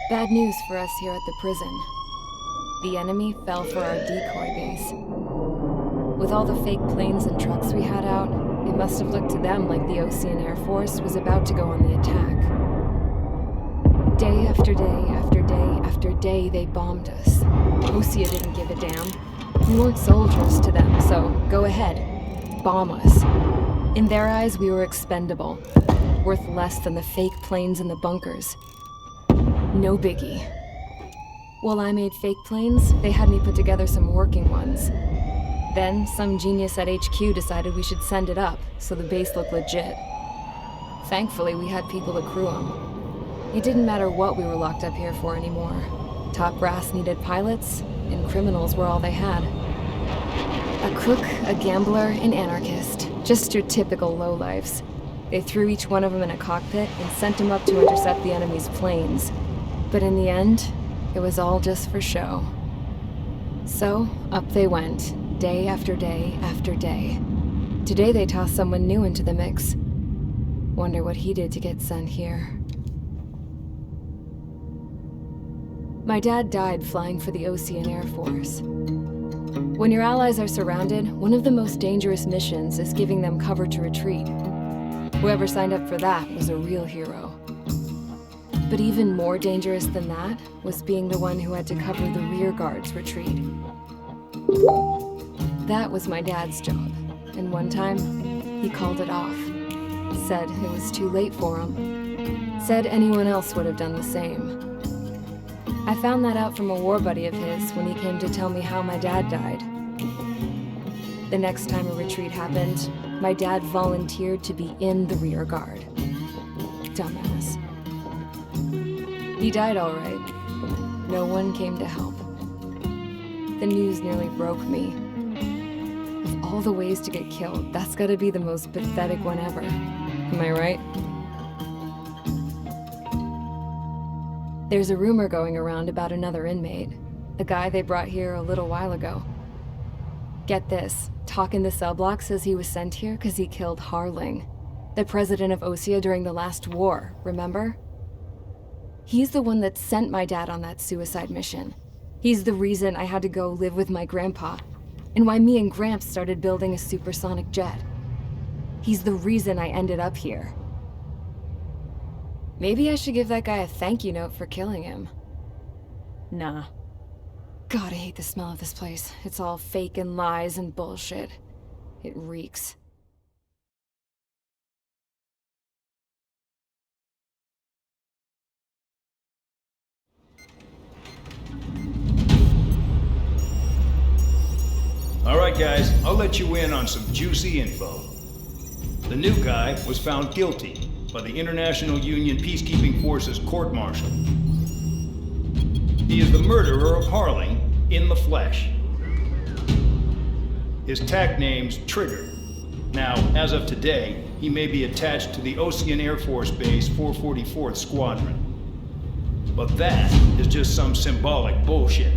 Bad news for us here at the prison. The enemy fell for our decoy base. With all the fake planes and trucks we had out, it must have looked to them like the Ocean Air Force was about to go on the attack. Day after day after day after day, they bombed us. Osea didn't give a damn. We weren't soldiers to them, so go ahead. Bomb us. In their eyes, we were expendable. Worth less than the fake planes in the bunkers. No biggie. While I made fake planes, they had me put together some working ones. Then, some genius at HQ decided we should send it up, so the base looked legit. Thankfully, we had people to crew them. It didn't matter what we were locked up here for anymore. Top brass needed pilots, and criminals were all they had. A crook, a gambler, an anarchist. Just your typical lowlifes. They threw each one of them in a cockpit and sent them up to intercept the enemy's planes. But in the end, it was all just for show. So, up they went, day after day after day. Today they tossed someone new into the mix. Wonder what he did to get sent here. My dad died flying for the Ocean Air Force. When your allies are surrounded, one of the most dangerous missions is giving them cover to retreat. Whoever signed up for that was a real hero. But even more dangerous than that was being the one who had to cover the rear guard's retreat. That was my dad's job, and one time, he called it off. Said it was too late for him. Said anyone else would have done the same. I found that out from a war buddy of his when he came to tell me how my dad died. The next time a retreat happened, my dad volunteered to be in the rear guard. Dumbass. He died all right. No one came to help. The news nearly broke me. Of all the ways to get killed, that's gotta be the most pathetic one ever. Am I right? There's a rumor going around about another inmate. A guy they brought here a little while ago. Get this, Talk in the cell block says he was sent here because he killed Harling, the president of Osea during the last war, remember? He's the one that sent my dad on that suicide mission. He's the reason I had to go live with my grandpa, and why me and Gramps started building a supersonic jet. He's the reason I ended up here. Maybe I should give that guy a thank you note for killing him. Nah. God, I hate the smell of this place. It's all fake and lies and bullshit. It reeks. All right, guys, I'll let you in on some juicy info. The new guy was found guilty by the International Union Peacekeeping Forces court-martial. He is the murderer of Harling in the flesh. His tag name's Trigger. Now, as of today, he may be attached to the Ocean Air Force Base 444th Squadron. But that is just some symbolic bullshit.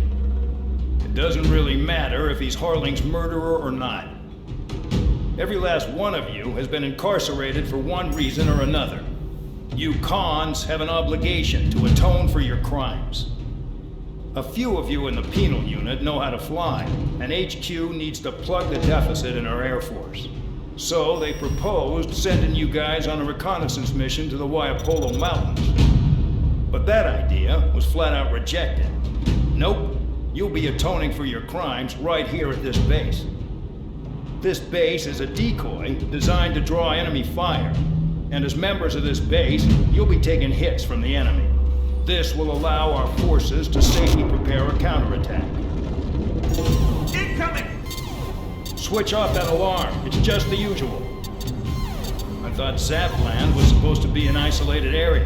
It doesn't really matter if he's Harling's murderer or not. Every last one of you has been incarcerated for one reason or another. You cons have an obligation to atone for your crimes. A few of you in the penal unit know how to fly, and HQ needs to plug the deficit in our Air Force. So they proposed sending you guys on a reconnaissance mission to the Waiapolo Mountains. But that idea was flat out rejected. Nope, you'll be atoning for your crimes right here at this base. This base is a decoy designed to draw enemy fire, and as members of this base, you'll be taking hits from the enemy. This will allow our forces to safely prepare a counterattack. Incoming! Switch off that alarm. It's just the usual. I thought Zapland was supposed to be an isolated area.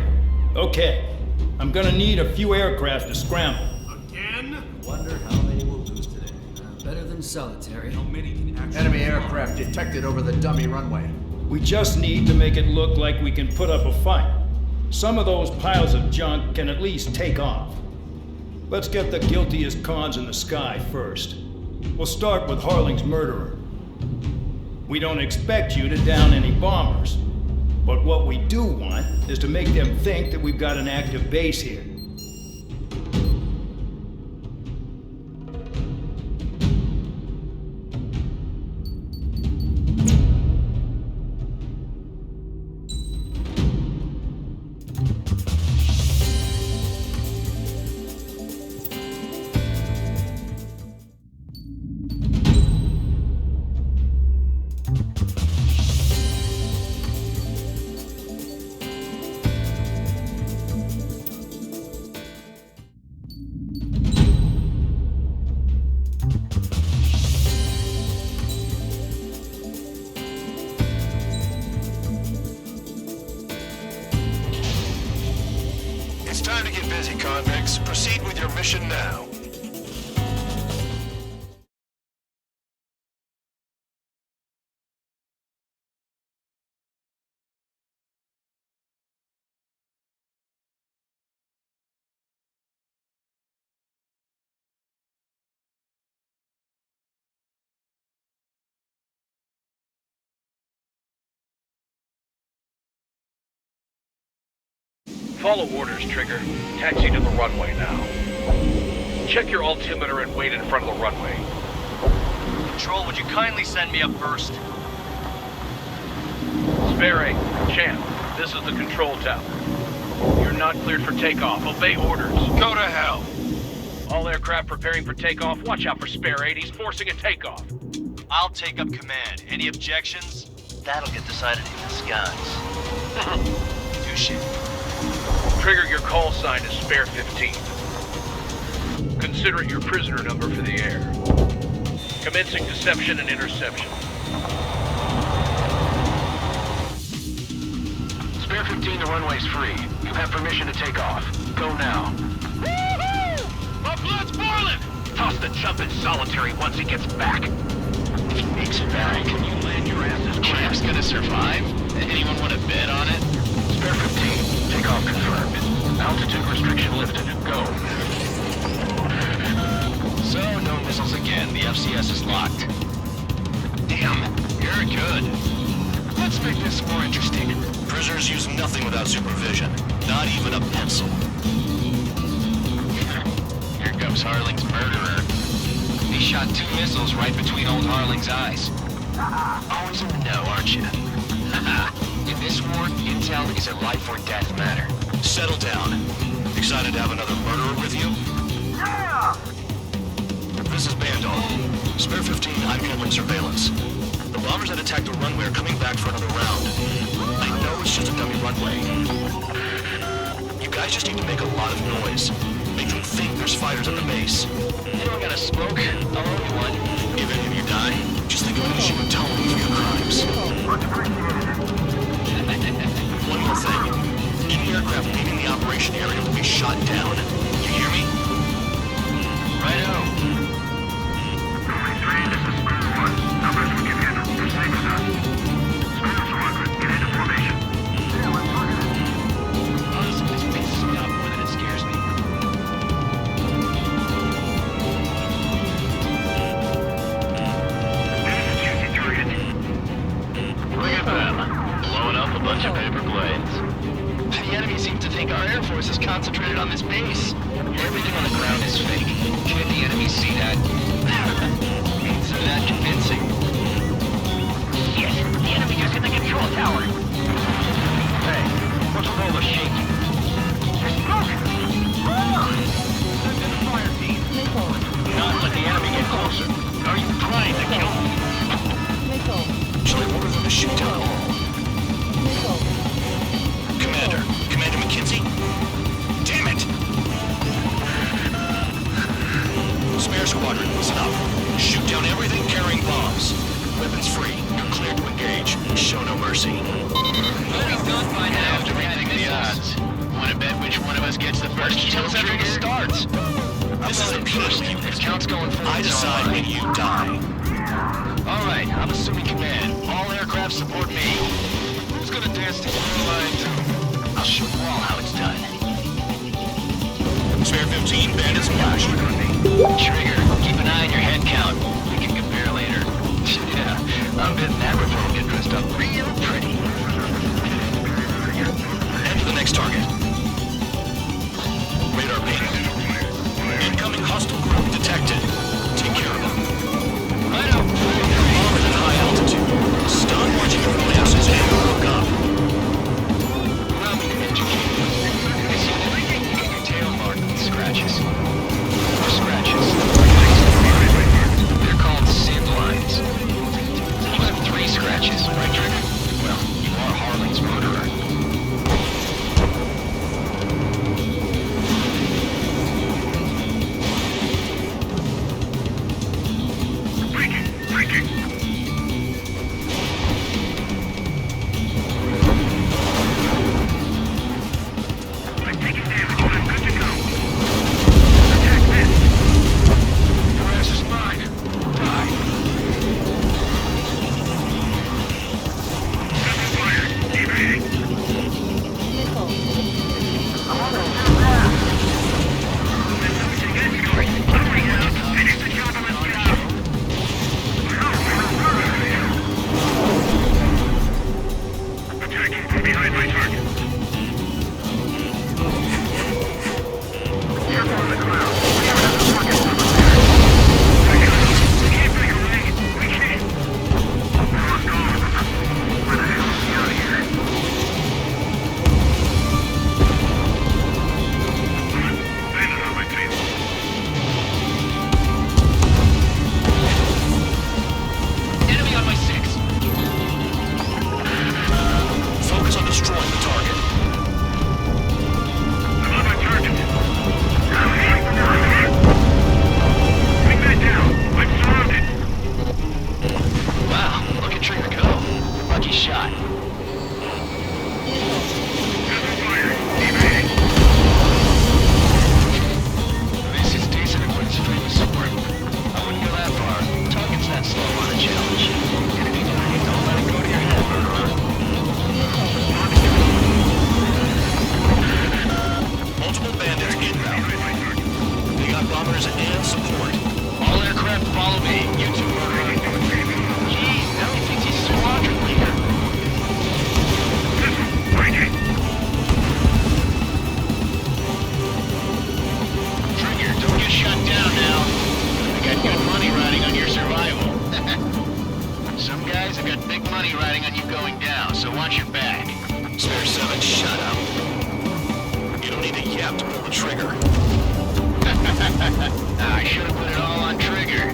Okay, I'm gonna need a few aircraft to scramble. Again? Wonder how many we'll lose today. Better than solitary. How many can actually... Enemy aircraft detected over the dummy runway. We just need to make it look like we can put up a fight. Some of those piles of junk can at least take off. Let's get the guiltiest cons in the sky first. We'll start with Harling's murderer. We don't expect you to down any bombers, but what we do want is to make them think that we've got an active base here. busy, convicts. Proceed with your mission now. Follow orders, Trigger. Taxi to the runway now. Check your altimeter and wait in front of the runway. Control, would you kindly send me up first? Spare 8, Champ, this is the control tower. You're not cleared for takeoff. Obey orders. Go to hell. All aircraft preparing for takeoff. Watch out for Spare 8. He's forcing a takeoff. I'll take up command. Any objections? That'll get decided in the skies. Touche. Trigger, your call sign is Spare 15. Consider it your prisoner number for the air. Commencing deception and interception. Spare 15, the runway's free. You have permission to take off. Go now. Woohoo! My blood's boiling! Toss the chump in solitary once he gets back. If he makes it back, can you land your asses? Champ's gonna survive? Anyone want to bet on it? Spare 15, takeoff confirmed. Altitude restriction lifted. Go. So, no missiles again. The FCS is locked. Damn, you're good. Let's make this more interesting. Prisoners use nothing without supervision. Not even a pencil. Here comes Harling's murderer. He shot 2 missiles right between old Harling's eyes. Always in the know, aren't you? In this war, intel is a life or death matter. Settle down. Excited to have another murderer with you? Yeah! This is Bandol. Spare 15, I'm handling surveillance. The bombers that attacked the runway are coming back for another round. I know it's just a dummy runway. You guys just need to make a lot of noise. Make them think there's fighters at the base. Anyone got a smoke? I'll owe you one. If any of you die, just think of it as you atone for your crimes. One more thing. Any aircraft leaving the operation area will be shot down. You hear me? Righto. This is Spare 1. Numbers we can handle. Proceed with us. Spare 400, get into formation. Honestly, this pisses me off more than it scares me. Look at them. Blowing up a bunch of paper planes. The enemy seems to think our Air Force is concentrated on this base. Everything on the ground is fake. Can't the enemy see that? So that convincing. Shit, the enemy just hit the control tower. Hey, what's with all the shaking? There's smoke! Send in the fire team. Not let the enemy get closer. Are you trying to kill me? Shall I order them to shoot down all? Commander McKenzie? Damn it! Spare squadron, listen up. Shoot down everything carrying bombs. Weapons free. You're cleared to engage. Show no mercy. We'll be done by now. After rethink the odds. Want to bet which one of us gets the first kill Kills after it trigger? starts. This is a penal unit. If count's going forward, I decide when you die. All right, I'm assuming command. All aircraft support me. Who's gonna dance to your line too? I'll show you all how it's done. Spare 15, bandits flash. Trigger, keep an eye on your head count. We can compare later. Yeah, I'm betting that reform get dressed up real pretty. Head to the next target. Radar ping. Incoming hostile group detected. Take care of them. I know. Bombers at high altitude. Stun watching your glasses and look up. Allow me to educate you. I see everything. You get your tail marked with scratches. bombers and support. All aircraft follow me. You two are right. Jeez, now he thinks he's squadron leader. Trigger, don't get shut down now. I got good money riding on your survival. Some guys have got big money riding on you going down, so watch your back. Spare 7, shut up. You don't need a yap to pull the trigger. I should have put it all on Trigger.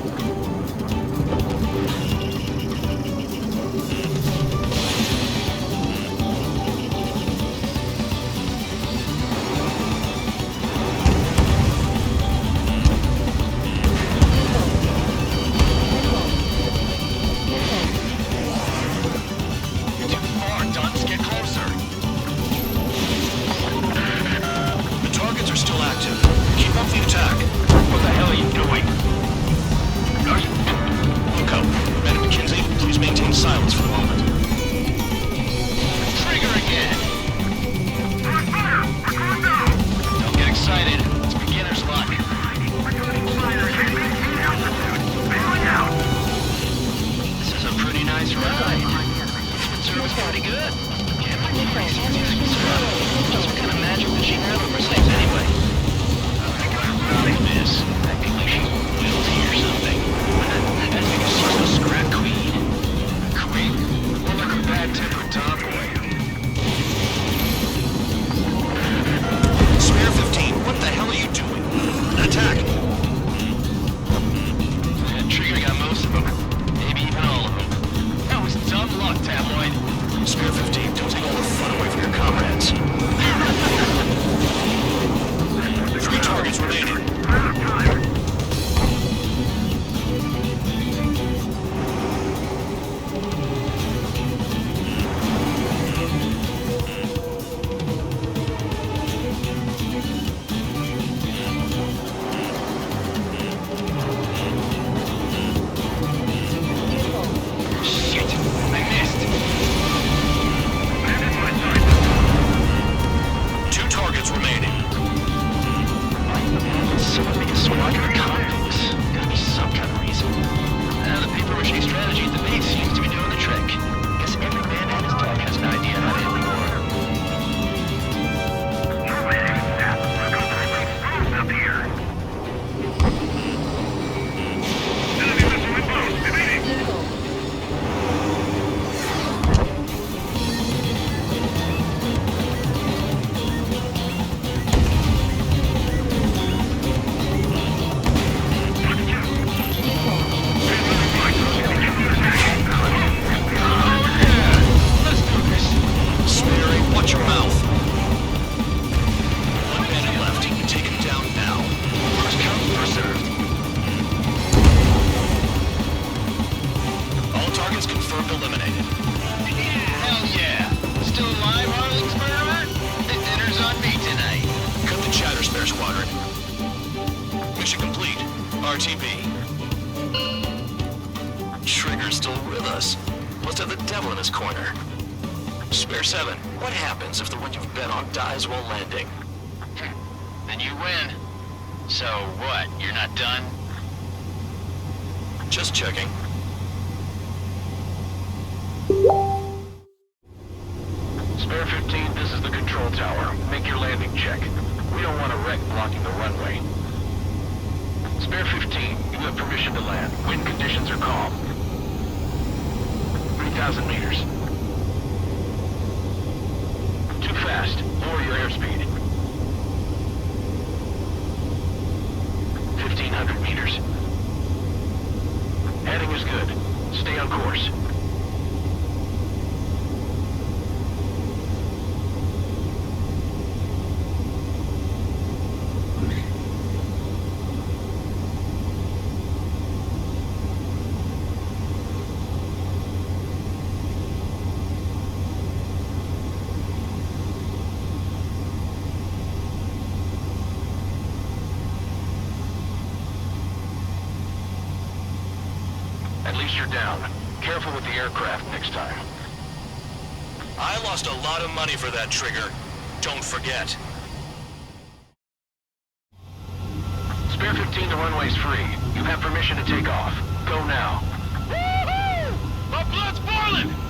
You're too far, Dunce. Get closer. The targets are still active. Keep up the attack. What the hell are you doing? Look up. Man at McKinsey, please maintain silence for the moment. Trigger again! Don't get excited. It's beginner's luck. This is a pretty nice ride. Service pretty good. Just what kind of magic does she have up her sleeves anyway? Miss. Acting like she's guilty or something. I think she's a scrap queen. Queen? More like a bad-tempered tomboy. Spare 15, what the hell are you doing? Attack! Trigger got most of them. Maybe even all of them. That was dumb luck, Tabloid. Spare 15, don't take all the fun away from your comrades. 3 targets remaining. Shit! I missed! 2 targets remaining. Someone make a squadron of convicts. Gotta be some kind of reason. The paper mache strategy at the base seems to be doing the trick. Guess every man and his dog has an idea how to end the war. Up here. Spare 8, watch your mouth. 1 bandit left. Take him down now. First come, first served. All targets confirmed eliminated. Hell yeah! Still alive, Harling's murderer? The dinner's on me tonight. Cut the chatter, Spare Squadron. Mission complete. RTB. Trigger's still with us. Must have the devil in his corner. Spare 7, what happens if the one you've bet on dies while landing? Then you win. So what, you're not done? Just checking. Spare 15, this is the control tower. Make your landing check. We don't want a wreck blocking the runway. Spare 15, you have permission to land. Wind conditions are calm. 3,000 meters. Too fast. Lower your airspeed. 1,500 meters. Heading is good. Stay on course. At least you're down. Careful with the aircraft next time. I lost a lot of money for that trigger. Don't forget. Spare Spare 15, the runway's free. You have permission to take off. Go now. Woohoo! My blood's boiling!